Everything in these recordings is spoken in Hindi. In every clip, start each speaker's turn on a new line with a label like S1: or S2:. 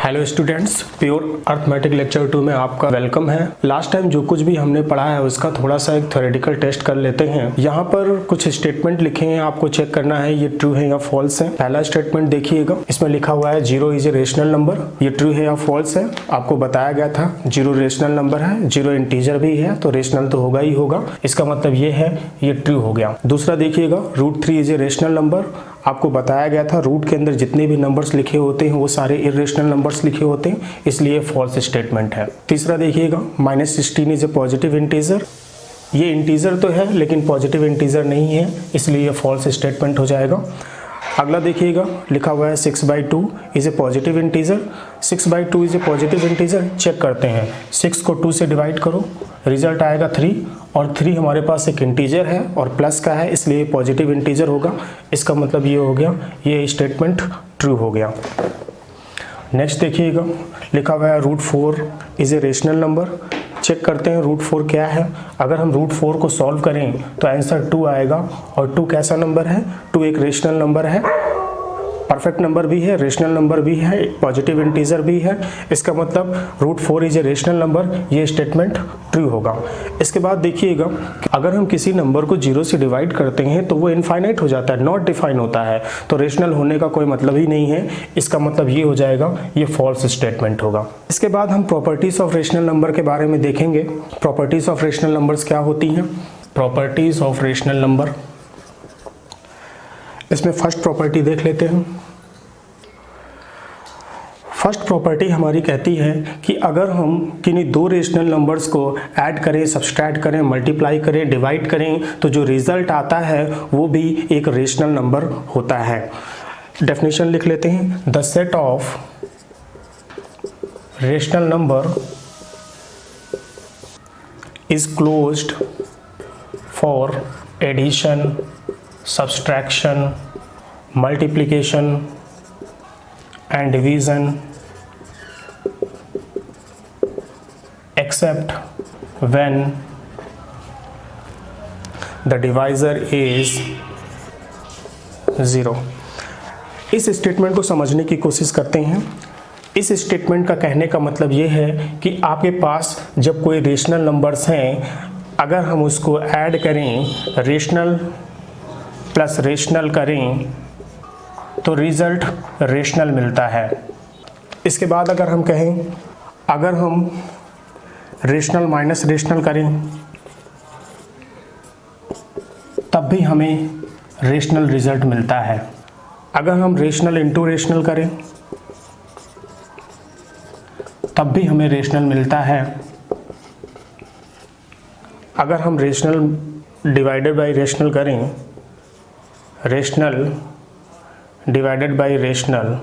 S1: Hello students, pure arithmetic lecture 2 में आपका वेलकम है। लास्ट टाइम जो कुछ भी हमने पढ़ा है उसका थोड़ा सा एक थ्योरेटिकल टेस्ट कर लेते हैं। यहाँ पर कुछ स्टेटमेंट लिखे हैं, आपको चेक करना है ये ट्रू है या फॉल्स है। पहला स्टेटमेंट देखिएगा, इसमें लिखा हुआ है 0 इज ए रेशनल नंबर। ये ट्रू है या फॉल्स है? आपको बताया गया था 0 रेशनल नंबर है, 0 इंटीजर भी है तो रेशनल तो होगा ही होगा। इसका मतलब ये है, ये ट्रू हो गया। दूसरा देखिएगा, √3 इज ए रेशनल नंबर। आपको बताया गया था रूट के अंदर जितने भी नंबर्स लिखे होते हैं वो सारे इरेशनल नंबर्स लिखे होते हैं, इसलिए फॉल्स स्टेटमेंट है। तीसरा देखिएगा, -16 इज ए पॉजिटिव इंटीजर। ये इंटीजर तो है लेकिन पॉजिटिव इंटीजर नहीं है, इसलिए फॉल्स स्टेटमेंट हो जाएगा। अगला देखिएगा, लिखा हुआ है 6/2 is a positive integer. 6/2 is a positive integer. Check करते हैं, 6 को 2 से डिवाइड करो, रिजल्ट आएगा 3 और 3 हमारे पास एक इंटीजर है और प्लस का है, इसलिए पॉजिटिव इंटीजर होगा। इसका मतलब ये हो गया, ये स्टेटमेंट ट्रू हो गया। नेक्स्ट देखिएगा, लिखा हुआ है √4 is a rational number. Check करते हैं √4 क्या है। अगर हम √4 को सॉल्व करें तो आंसर 2 आएगा और 2 कैसा नंबर है? 2 एक रेशनल नंबर है, परफेक्ट नंबर भी है, रेशनल नंबर भी है, पॉजिटिव इंटीजर भी है। इसका मतलब √4 इज ए रेशनल नंबर, ये स्टेटमेंट ट्रू होगा। इसके बाद देखिएगा, अगर हम किसी नंबर को 0 से डिवाइड करते हैं तो वो इनफाइनाइट हो जाता है, नॉट डिफाइन होता है, तो रेशनल होने का कोई मतलब ही नहीं है। इसका मतलब ये हो जाएगा, ये फॉल्स स्टेटमेंट होगा। इसके बाद हम प्रॉपर्टीज ऑफ रेशनल नंबर के बारे में देखेंगे। प्रॉपर्टीज ऑफ रेशनल नंबर्स क्या होती हैं? प्रॉपर्टीज ऑफ रेशनल नंबर, इसमें फर्स्ट प्रॉपर्टी देख लेते हैं। फर्स्ट प्रॉपर्टी हमारी कहती है कि अगर हम किन्हीं 2 रेशनल नंबर्स को ऐड करें, सब्सट्रैक्ट करें, मल्टीप्लाई करें, डिवाइड करें तो जो रिजल्ट आता है वो भी एक रेशनल नंबर होता है। डेफिनेशन लिख लेते हैं, the set of rational number is closed for addition, subtraction, multiplication and division except when the divisor is 0। इस स्टेटमेंट को समझने की कोशिश करते हैं। इस स्टेटमेंट का कहने का मतलब ये है कि आपके पास जब कोई रेशनल नंबर्स हैं, अगर हम उसको ऐड करें, रेशनल प्लस रेशनल करें तो रिजल्ट रेशनल मिलता है। इसके बाद अगर हम कहें, अगर हम रेशनल माइनस रेशनल करें तब भी हमें रेशनल रिजल्ट मिलता है। अगर हम रेशनल इंटू रेशनल करें तब भी हमें रेशनल मिलता है। अगर हम रेशनल डिवाइडेड बाय रेशनल करें, रेशनल डिवाइडेड बाय रेशनल,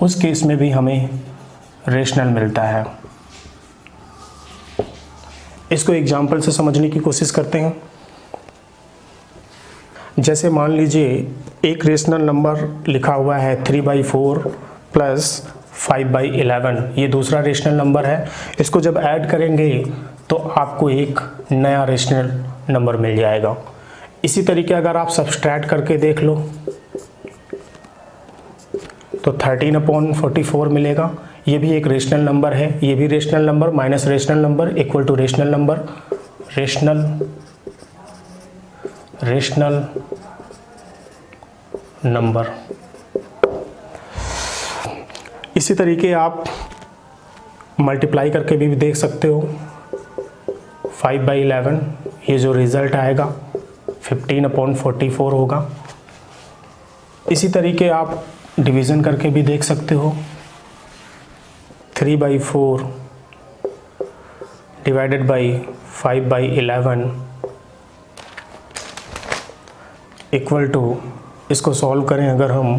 S1: उस केस में भी हमें रेशनल मिलता है। इसको एग्जाम्पल से समझने की कोशिश करते हैं। जैसे मान लीजिए एक रेशनल नंबर लिखा हुआ है 3/4 प्लस 5/11, ये दूसरा रेशनल नंबर है। इसको जब ऐड करेंगे तो आपको एक नया रेशनल नंबर मिल जाएगा। इसी तरीके अगर आप सब्सट्रैक्ट करके देख लो तो 13/44 मिलेगा। ये भी एक रेशनल नंबर है, ये भी rational number minus rational number equal to rational number, rational number. इसी तरीके आप मल्टीप्लाई करके भी देख सकते हो। 5/11, ये जो रिजल्ट आएगा 15/44 होगा। इसी तरीके आप डिवीज़न करके भी देख सकते हो। 3/4 डिवाइडेड बाई 5/11 इक्वल टू, इसको सॉल्व करें अगर हम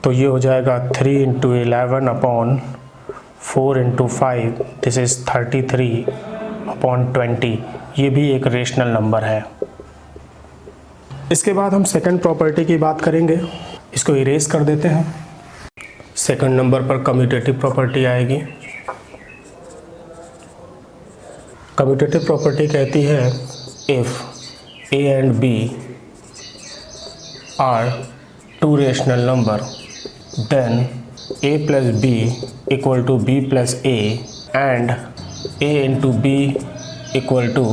S1: तो ये हो जाएगा 3 × 11/4 × 5, दिस इज़ 33/20। ये भी एक रेशनल नंबर है। इसके बाद हम सेकंड प्रॉपर्टी की बात करेंगे। इसको इरेज कर देते हैं। सेकंड नंबर पर कम्यूटेटिव प्रॉपर्टी आएगी। कम्यूटेटिव प्रॉपर्टी कहती है if A and B are two rational number, then a plus B equal to B plus A and a into B equal to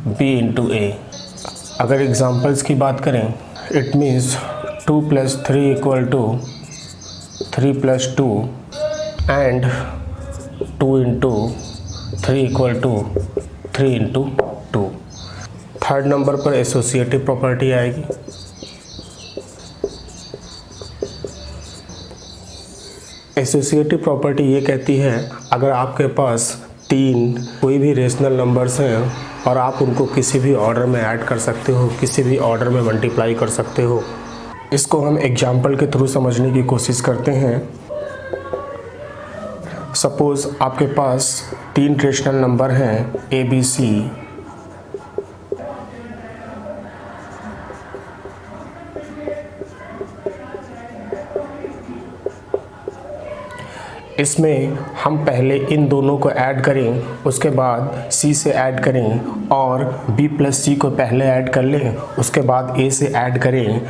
S1: B into A. अगर एग्जाम्पल्स की बात करें, it means 2 plus 3 equal to 3 plus 2 and 2 into 3 equal to 3 into 2। Third number पर एसोसिएटिव प्रॉपर्टी आएगी। एसोसिएटिव प्रॉपर्टी ये कहती है, अगर आपके पास 3 कोई भी रेशनल नंबर्स हैं और आप उनको किसी भी ऑर्डर में ऐड कर सकते हो, किसी भी ऑर्डर में मल्टीप्लाई कर सकते हो। इसको हम एग्जाम्पल के थ्रू समझने की कोशिश करते हैं। सपोज़ आपके पास 3 रेशनल नंबर हैं ए बी सी। इसमें हम पहले इन दोनों को ऐड करें, उसके बाद सी से ऐड करें और बी प्लस सी को पहले ऐड कर लें, उसके बाद ए से ऐड करें,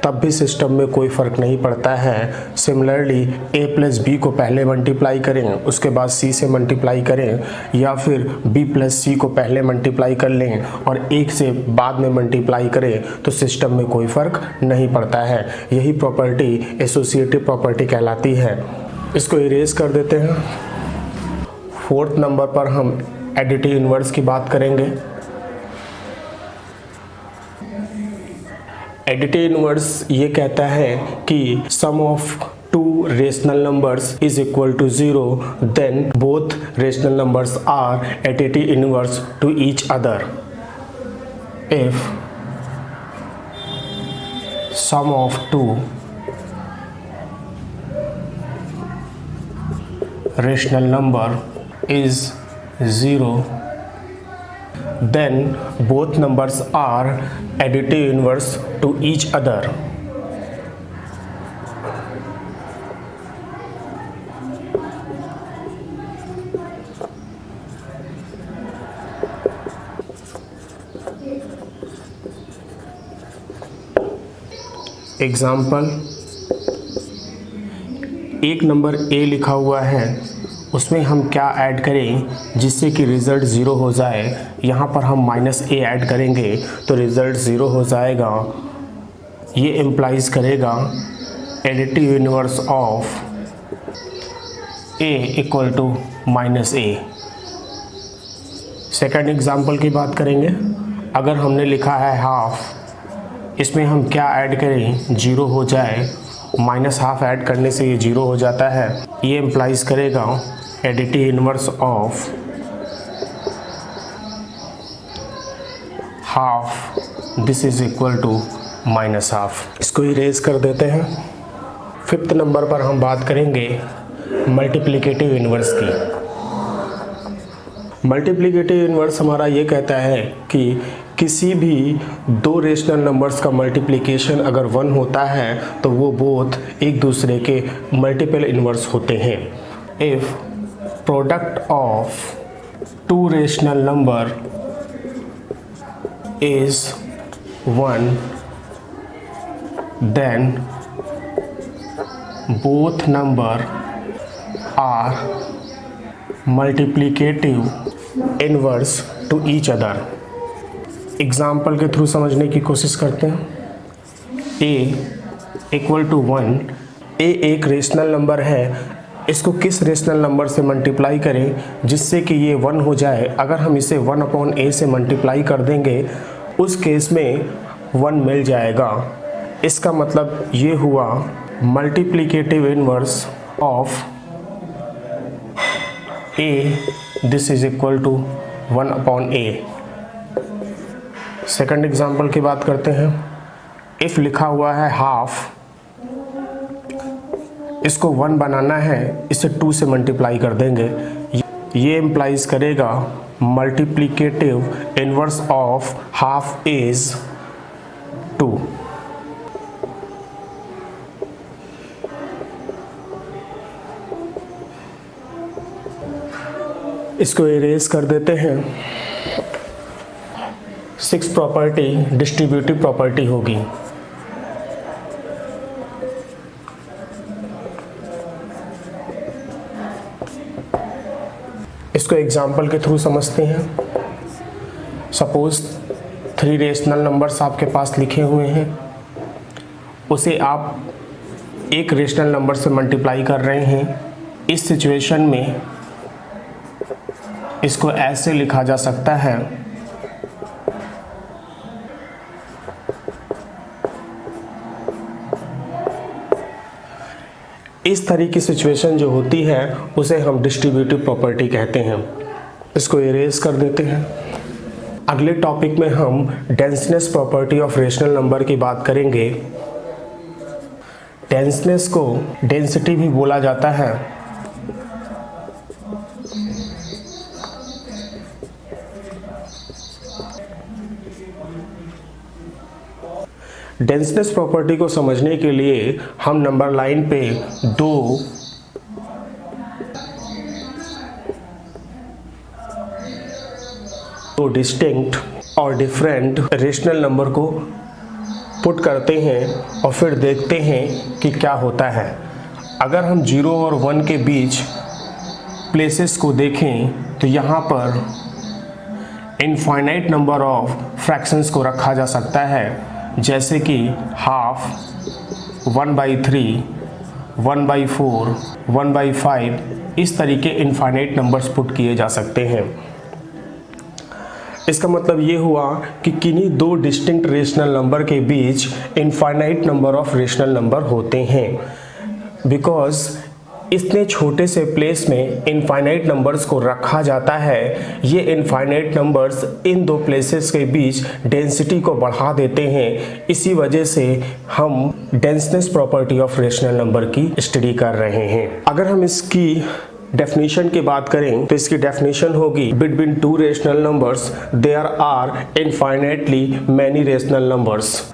S1: तब भी सिस्टम में कोई फ़र्क नहीं पड़ता है। सिमिलरली ए प्लस बी को पहले मल्टीप्लाई करें, उसके बाद सी से मल्टीप्लाई करें, या फिर बी प्लस सी को पहले मल्टीप्लाई कर लें और एक से बाद में मल्टीप्लाई करें, तो सिस्टम में कोई फ़र्क नहीं पड़ता है। यही प्रॉपर्टी एसोसिएटिव प्रॉपर्टी कहलाती है। इसको इरेज कर देते हैं। फोर्थ नंबर पर हम एडिटिव इन्वर्स की बात करेंगे। एडिटिव इन्वर्स ये कहता है कि sum of 2 rational numbers is equal to 0 then both rational numbers are additive inverse to each other. If sum of 2 rational number is 0 then both numbers are additive inverse to each other। Example, एक नंबर ए लिखा हुआ है, उसमें हम क्या ऐड करें जिससे कि रिज़ल्ट 0 हो जाए। यहाँ पर हम माइनस ए ऐड करेंगे तो रिज़ल्ट 0 हो जाएगा। ये इम्प्लाइज करेगा additive inverse of A equal to minus A. Second example की बात करेंगे। अगर हमने लिखा है हाफ, इसमें हम क्या ऐड करें 0 हो जाए। माइनस हाफ ऐड करने से ये 0 हो जाता है। ये इम्प्लाइज करेगा additive inverse of half, this is equal to minus half. इसको इरेज कर देते हैं। फिफ्थ नंबर पर हम बात करेंगे मल्टीप्लिकेटिव इन्वर्स की। मल्टीप्लिकेटिव इन्वर्स हमारा ये कहता है कि किसी भी 2 रेशनल नंबर्स का मल्टीप्लिकेशन अगर 1 होता है तो वो बोथ एक दूसरे के मल्टीपल इन्वर्स होते हैं। If product of 2 rational number is 1 then both number are multiplicative inverse to each other. Example के थ्रू समझने की कोशिश करते हैं। a इक्वल टू 1, a एक रेशनल नंबर है, इसको किस रेशनल नंबर से मल्टीप्लाई करें जिससे कि ये 1 हो जाए। अगर हम इसे 1 अपॉन a से मल्टीप्लाई कर देंगे उस केस में 1 मिल जाएगा। इसका मतलब ये हुआ multiplicative inverse of a, this is equal to 1 upon a। Second example की बात करते हैं। इफ लिखा हुआ है हाफ, इसको 1 बनाना है, इसे 2 से मल्टीप्लाई कर देंगे। ये इम्प्लाइज करेगा multiplicative inverse of half is 2। इसको इरेज कर देते हैं। 6 प्रॉपर्टी डिस्ट्रीब्यूटिव प्रॉपर्टी होगी। इसको एग्जाम्पल के थ्रू समझते हैं। सपोज 3 रेशनल नंबर्स आपके पास लिखे हुए हैं, उसे आप एक रेशनल नंबर से मल्टीप्लाई कर रहे हैं। इस सिचुएशन में इसको ऐसे लिखा जा सकता है, इस तरह की सिचुएशन जो होती है उसे हम डिस्ट्रीब्यूटिव प्रॉपर्टी कहते हैं। इसको इरेज कर देते हैं। अगले टॉपिक में हम डेंसनेस प्रॉपर्टी ऑफ रेशनल नंबर की बात करेंगे। डेंसनेस को डेंसिटी भी बोला जाता है। डेंसनेस प्रॉपर्टी को समझने के लिए हम नंबर लाइन पे दो डिस्टिंक्ट और डिफरेंट रेशनल नंबर को पुट करते हैं और फिर देखते हैं कि क्या होता है। अगर हम 0 और 1 के बीच प्लेसेस को देखें तो यहाँ पर इनफाइनाइट नंबर ऑफ फ्रैक्शंस को रखा जा सकता है, जैसे कि हाफ, 1/3, 1/4, 1/5, इस तरीके इनफाइनाइट नंबर्स पुट किए जा सकते हैं। इसका मतलब ये हुआ कि किन्हीं दो डिस्टिंक्ट रेशनल नंबर के बीच infinite number of rational number होते हैं। बिकॉज इतने छोटे से प्लेस में इनफाइनाइट नंबर्स को रखा जाता है, ये इनफाइनाइट नंबर्स इन दो प्लेसेस के बीच डेंसिटी को बढ़ा देते हैं। इसी वजह से हम डेंसनेस प्रॉपर्टी ऑफ रेशनल नंबर की स्टडी कर रहे हैं। अगर हम इसकी डेफिनेशन की बात करें तो इसकी डेफिनेशन होगी, between 2 rational numbers there are infinitely many rational numbers.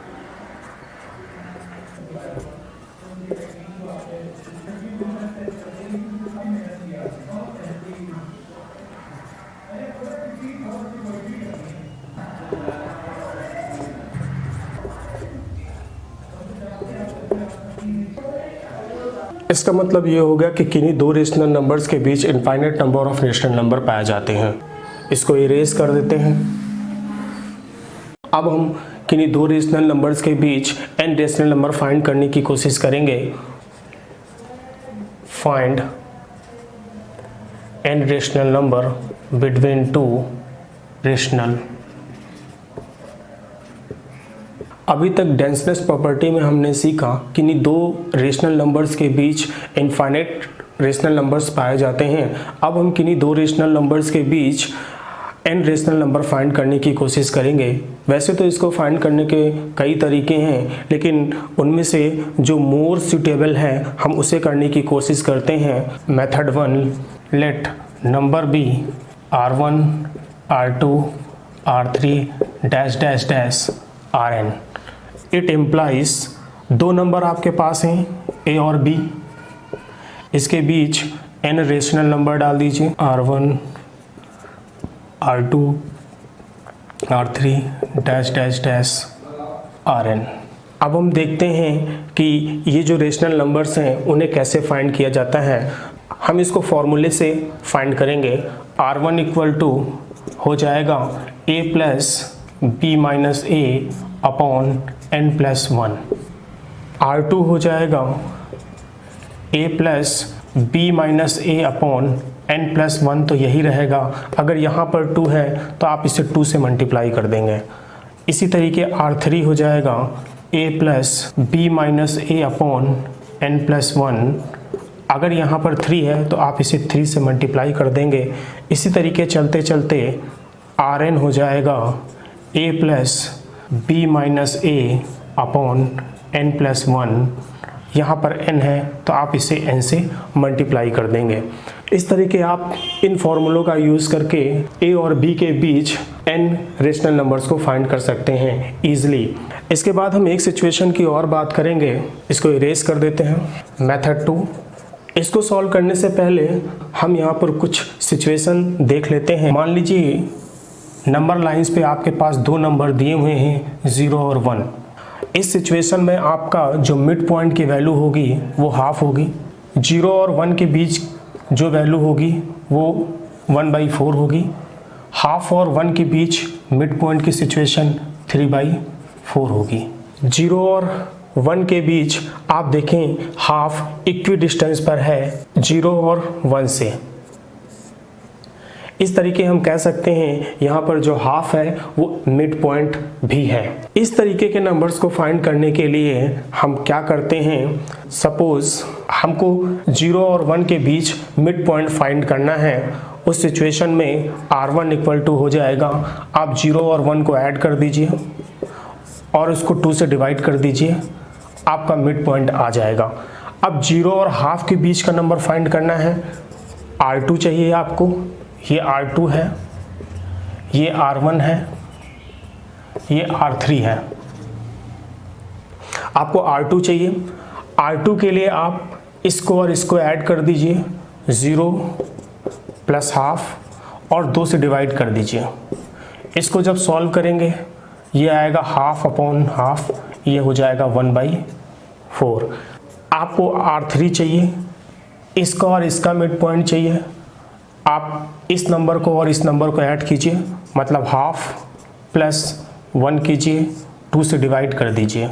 S1: इसका मतलब ये हो गया कि किन्हीं दो रेशनल नंबर्स के बीच infinite number of rational number पाए जाते हैं। इसको इरेज कर देते हैं। अब हम किन्हीं दो रेशनल नंबर्स के बीच n रेशनल नंबर फाइंड करने की कोशिश करेंगे। Find n rational number between 2 rational. अभी तक डेंसनेस प्रॉपर्टी में हमने सीखा कि किन्हीं दो रेशनल नंबर्स के बीच इनफाइनाइट रेशनल नंबर्स पाए जाते हैं। अब हम किन्हीं दो रेशनल नंबर्स के बीच n रेशनल नंबर फाइंड करने की कोशिश करेंगे। वैसे तो इसको फाइंड करने के कई तरीके हैं, लेकिन उनमें से जो मोर सूटेबल है हम उसे करने की कोशिश करते हैं। Method 1, let number be R1, R2, R3 dash dash dash Rn। It implies दो नंबर आपके पास हैं a और b, इसके बीच n रेशनल नंबर डाल दीजिए, R1, R2, R3 dash dash dash Rn। अब हम देखते हैं कि ये जो रेशनल नंबर्स हैं उन्हें कैसे फाइंड किया जाता है। हम इसको फॉर्मूले से फाइंड करेंगे। R1 इक्वल टू हो जाएगा a plus b minus a upon n plus 1। R2 हो जाएगा a plus b minus a upon n plus 1, तो यही रहेगा। अगर यहाँ पर 2 है तो आप इसे 2 से मल्टीप्लाई कर देंगे। इसी तरीके R3 हो जाएगा a plus b minus a upon n plus 1। अगर यहाँ पर 3 है तो आप इसे 3 से मल्टीप्लाई कर देंगे। इसी तरीके चलते चलते Rn हो जाएगा a plus b minus a upon n plus 1। यहाँ पर n है तो आप इसे n से मल्टीप्लाई कर देंगे। इस तरीके आप इन फॉर्मूलों का यूज़ करके a और b के बीच n रेशनल नंबर्स को फाइंड कर सकते हैं ईजिली। इसके बाद हम एक सिचुएशन की और बात करेंगे। इसको इरेज कर देते हैं। मेथड 2, इसको सॉल्व करने से पहले हम यहाँ पर कुछ सिचुएशन देख लेते हैं। मान लीजिए नंबर लाइंस पे आपके पास दो नंबर दिए हुए हैं 0 और 1। इस सिचुएशन में आपका जो मिड पॉइंट की वैल्यू होगी वो हाफ होगी। 0 और 1 के बीच जो वैल्यू होगी वो 1/4 होगी। हाफ और 1 के बीच मिड पॉइंट की सिचुएशन 3/4 होगी। 0 और 1 के बीच आप देखें हाफ इक्वी डिस्टेंस पर है 0 और 1 से। इस तरीके हम कह सकते हैं यहाँ पर जो हाफ है वो मिड पॉइंट भी है। इस तरीके के नंबर्स को फाइंड करने के लिए हम क्या करते हैं, सपोज हमको 0 और 1 के बीच मिड पॉइंट फाइंड करना है। उस सिचुएशन में R1 इक्वल टू हो जाएगा, आप 0 और 1 को ऐड कर दीजिए और उसको 2 से डिवाइड कर दीजिए, आपका मिड पॉइंट आ जाएगा। अब 0 और हाफ के बीच का नंबर फाइंड करना है, R2 चाहिए आपको। ये R2 है, ये R1 है, ये R3 है। आपको R2 चाहिए। R2 के लिए आप इसको और इसको ऐड कर दीजिए, 0 प्लस हाफ और 2 से डिवाइड कर दीजिए। इसको जब सॉल्व करेंगे ये आएगा हाफ अपॉन हाफ, ये हो जाएगा 1/4। आपको R3 चाहिए, इसका और इसका मिड पॉइंट चाहिए। आप इस नंबर को और इस नंबर को ऐड कीजिए, मतलब हाफ प्लस 1 कीजिए, 2 से डिवाइड कर दीजिए।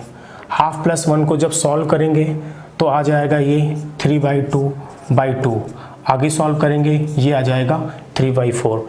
S1: हाफ प्लस 1 को जब सॉल्व करेंगे तो आ जाएगा ये 3/2/2। आगे सॉल्व करेंगे ये आ जाएगा 3/4।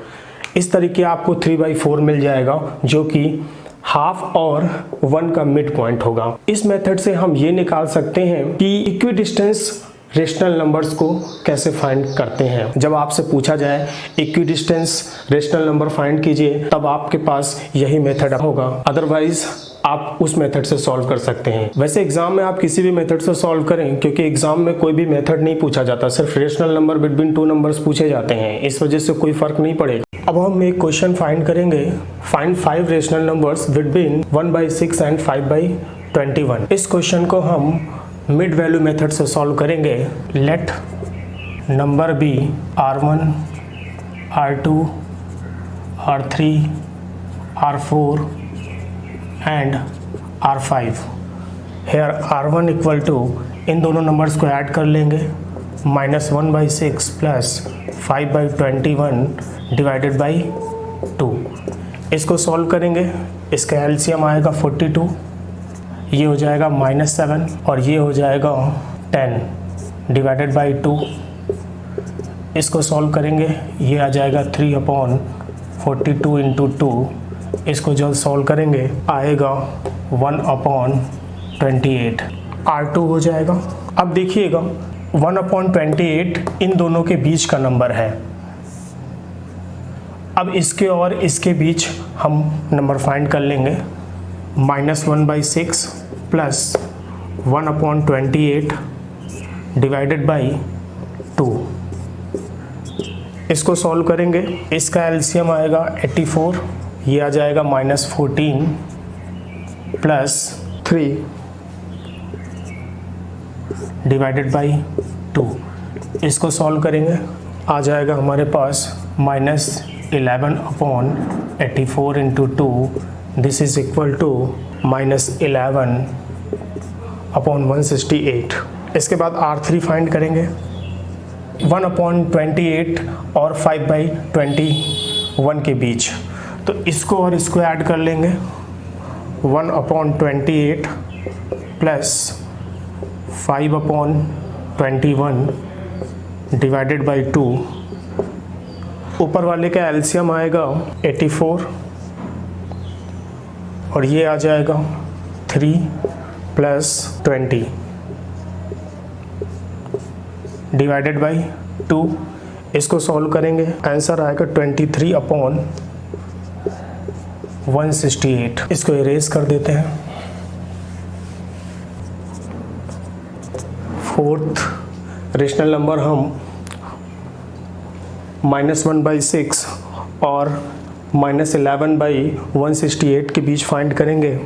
S1: इस तरीके आपको 3/4 मिल जाएगा जो कि हाफ और 1 का मिड पॉइंट होगा। इस मेथड से हम ये निकाल सकते हैं कि इक्वी डिस्टेंस रेशनल नंबर्स को कैसे फाइंड करते हैं। जब आपसे पूछा जाए equi distance rational number find कीजिए, तब आपके पास यही मेथड होगा, अदरवाइज आप उस मेथड से सॉल्व कर सकते हैं। वैसे एग्जाम में आप किसी भी मेथड से सॉल्व करें, क्योंकि एग्जाम में कोई भी मेथड नहीं पूछा जाता, सिर्फ रेशनल नंबर बिटवीन 2 नंबर्स पूछे जाते हैं, इस वजह से कोई फर्क नहीं पड़ेगा। अब हम एक क्वेश्चन फाइंड करेंगे, find 5 rational numbers between 1/6 and 5/21। इस क्वेश्चन को हम मिड वैल्यू मेथड से सॉल्व करेंगे। Let number be R1, R2, R3, R4 and R5। Here R1 equal to, इन दोनों नंबर्स को ऐड कर लेंगे, -1/6 प्लस 5/21 डिवाइडेड बाई 2। इसको सॉल्व करेंगे, इसका एलसीएम आएगा 42, ये हो जाएगा -7 और ये हो जाएगा 10 डिवाइडेड बाई 2। इसको सॉल्व करेंगे, ये आ जाएगा 3/42 इंटू 2। इसको जब सॉल्व करेंगे आएगा 1/28। R2 हो जाएगा। अब देखिएगा 1/28 इन दोनों के बीच का नंबर है। अब इसके और इसके बीच हम नंबर फाइंड कर लेंगे, -1/6 प्लस 1/28 डिवाइडेड बाई 2। इसको सॉल्व करेंगे, इसका एलसीएम आएगा 84, ये आ जाएगा -14 प्लस 3 डिवाइडेड बाई 2। इसको सॉल्व करेंगे, आ जाएगा हमारे पास -11/84 into 2, this is equal to -11/168। इसके बाद R3 फाइंड करेंगे, 1/28 और 5/21 के बीच, तो इसको और इसको ऐड कर लेंगे, 1/28 प्लस 5/21 डिवाइडेड बाई 2। ऊपर वाले का एलसीएम आएगा 84 और ये आ जाएगा 3 प्लस 20 डिवाइडेड बाई 2। इसको सॉल्व करेंगे, आंसर आएगा 23/168। इसको इरेज कर देते हैं। फोर्थ रेशनल नंबर हम -1/6 और -11/168 के बीच फाइंड करेंगे।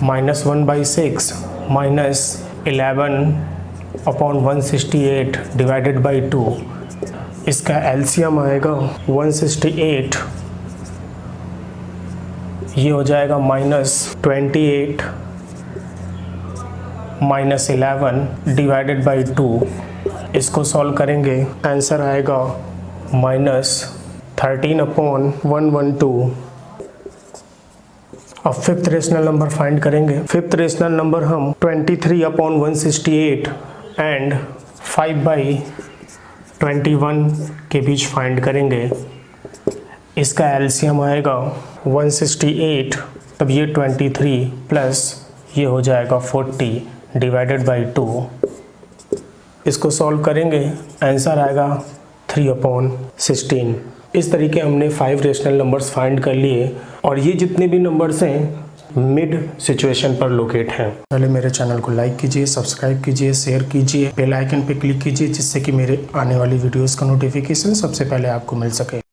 S1: -1/6 -11/168 डिवाइडेड बाई 2। इसका एलसीएम आएगा 168, ये हो जाएगा -28 -11 डिवाइडेड बाई 2। इसको सॉल्व करेंगे, आंसर आएगा माइनस 13/112। अब फिफ्थ रेशनल नंबर फाइंड करेंगे। फिफ्थ रेशनल नंबर हम 23/168 एंड 5/21 के बीच फाइंड करेंगे। इसका एलसीएम आएगा 168, तब ये 23 प्लस ये हो जाएगा 40 डिवाइडेड बाई 2। इसको सॉल्व करेंगे, आंसर आएगा 3/16। इस तरीके हमने 5 रेशनल नंबर्स फाइंड कर लिए और ये जितने भी नंबर्स हैं मिड सिचुएशन पर लोकेट हैं। पहले मेरे चैनल को लाइक कीजिए, सब्सक्राइब कीजिए, शेयर कीजिए, बेल आइकन पे क्लिक कीजिए जिससे कि मेरे आने वाली वीडियोस का नोटिफिकेशन सबसे पहले आपको मिल सके।